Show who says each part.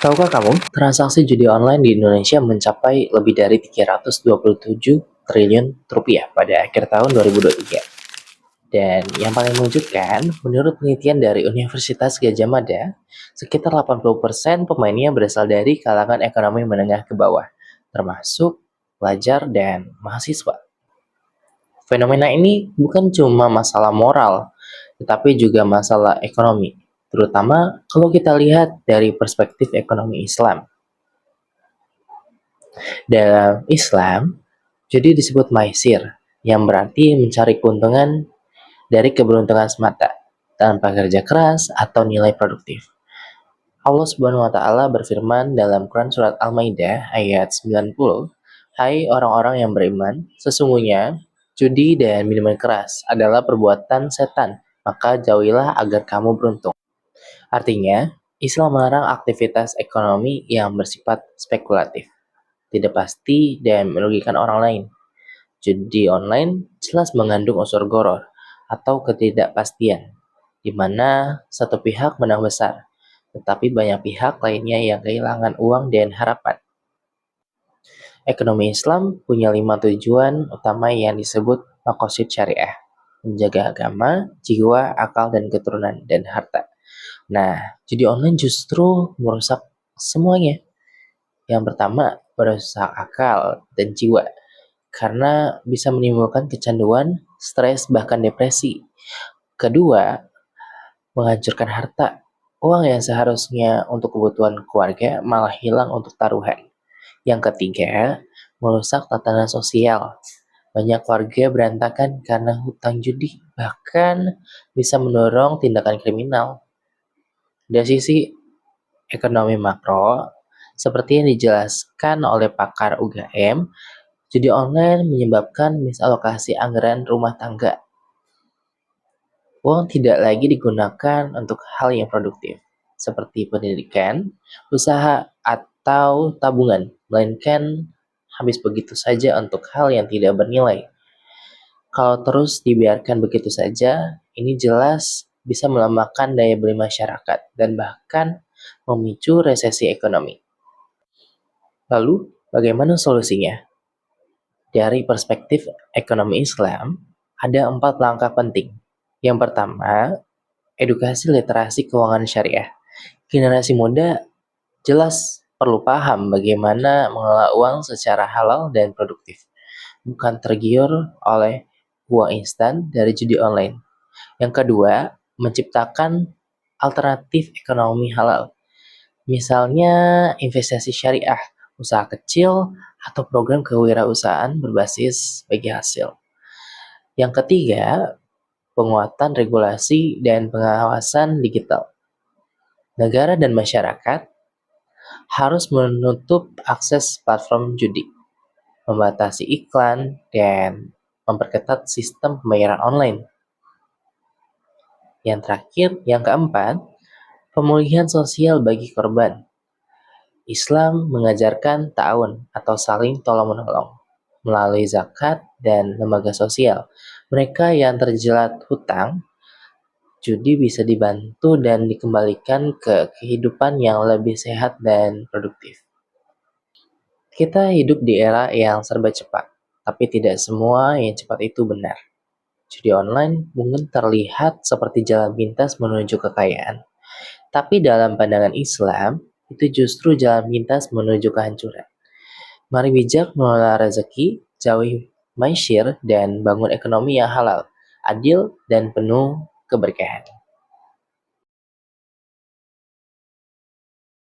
Speaker 1: Tahukah kamu, transaksi judi online di Indonesia mencapai lebih dari 327 triliun rupiah pada akhir tahun 2023. Dan yang paling mengejutkan, menurut penelitian dari Universitas Gadjah Mada, sekitar 80% pemainnya berasal dari kalangan ekonomi menengah ke bawah, termasuk pelajar dan mahasiswa. Fenomena ini bukan cuma masalah moral, tetapi juga masalah ekonomi, terutama kalau kita lihat dari perspektif ekonomi Islam. Dalam Islam, judi disebut maisir, yang berarti mencari keuntungan dari keberuntungan semata, tanpa kerja keras atau nilai produktif. Allah Subhanahu wa taala berfirman dalam Quran surat Al-Maidah ayat 90, "Hai orang-orang yang beriman, sesungguhnya judi dan minuman keras adalah perbuatan setan, maka jauhilah agar kamu beruntung." Artinya, Islam melarang aktivitas ekonomi yang bersifat spekulatif, tidak pasti dan merugikan orang lain. Judi online jelas mengandung unsur gharar atau ketidakpastian, di mana satu pihak menang besar, tetapi banyak pihak lainnya yang kehilangan uang dan harapan. Ekonomi Islam punya 5 tujuan utama yang disebut maqasid syariah: menjaga agama, jiwa, akal, dan keturunan, dan harta. Nah, judi online justru merusak semuanya. Yang pertama, merusak akal dan jiwa, karena bisa menimbulkan kecanduan, stres, bahkan depresi. Kedua, menghancurkan harta. Uang yang seharusnya untuk kebutuhan keluarga malah hilang untuk taruhan. Yang ketiga, merusak tatanan sosial. Banyak keluarga berantakan karena hutang judi, bahkan bisa mendorong tindakan kriminal. Dari sisi ekonomi makro, seperti yang dijelaskan oleh pakar UGM, judi online menyebabkan misalokasi anggaran rumah tangga. Uang tidak lagi digunakan untuk hal yang produktif, seperti pendidikan, usaha, atau tabungan, melainkan habis begitu saja untuk hal yang tidak bernilai. Kalau terus dibiarkan begitu saja, ini jelas bisa melemahkan daya beli masyarakat dan bahkan memicu resesi ekonomi. Lalu, bagaimana solusinya? Dari perspektif ekonomi Islam, ada 4 langkah penting. Yang pertama, edukasi literasi keuangan syariah. Generasi muda jelas perlu paham bagaimana mengelola uang secara halal dan produktif, bukan tergiur oleh uang instan dari judi online. Yang kedua, menciptakan alternatif ekonomi halal. Misalnya investasi syariah, usaha kecil, atau program kewirausahaan berbasis bagi hasil. Yang ketiga, penguatan regulasi dan pengawasan digital. Negara dan masyarakat harus menutup akses platform judi, membatasi iklan, dan memperketat sistem pembayaran online. Yang terakhir, yang keempat, pemulihan sosial bagi korban. Islam mengajarkan ta'awun atau saling tolong-menolong melalui zakat dan lembaga sosial. Mereka yang terjerat hutang judi bisa dibantu dan dikembalikan ke kehidupan yang lebih sehat dan produktif. Kita hidup di era yang serba cepat, tapi tidak semua yang cepat itu benar. Judi online mungkin terlihat seperti jalan pintas menuju kekayaan, tapi dalam pandangan Islam, itu justru jalan pintas menuju kehancuran. Mari bijak mengelola rezeki, jauhi maisir, dan bangun ekonomi yang halal, adil, dan penuh keberkahan.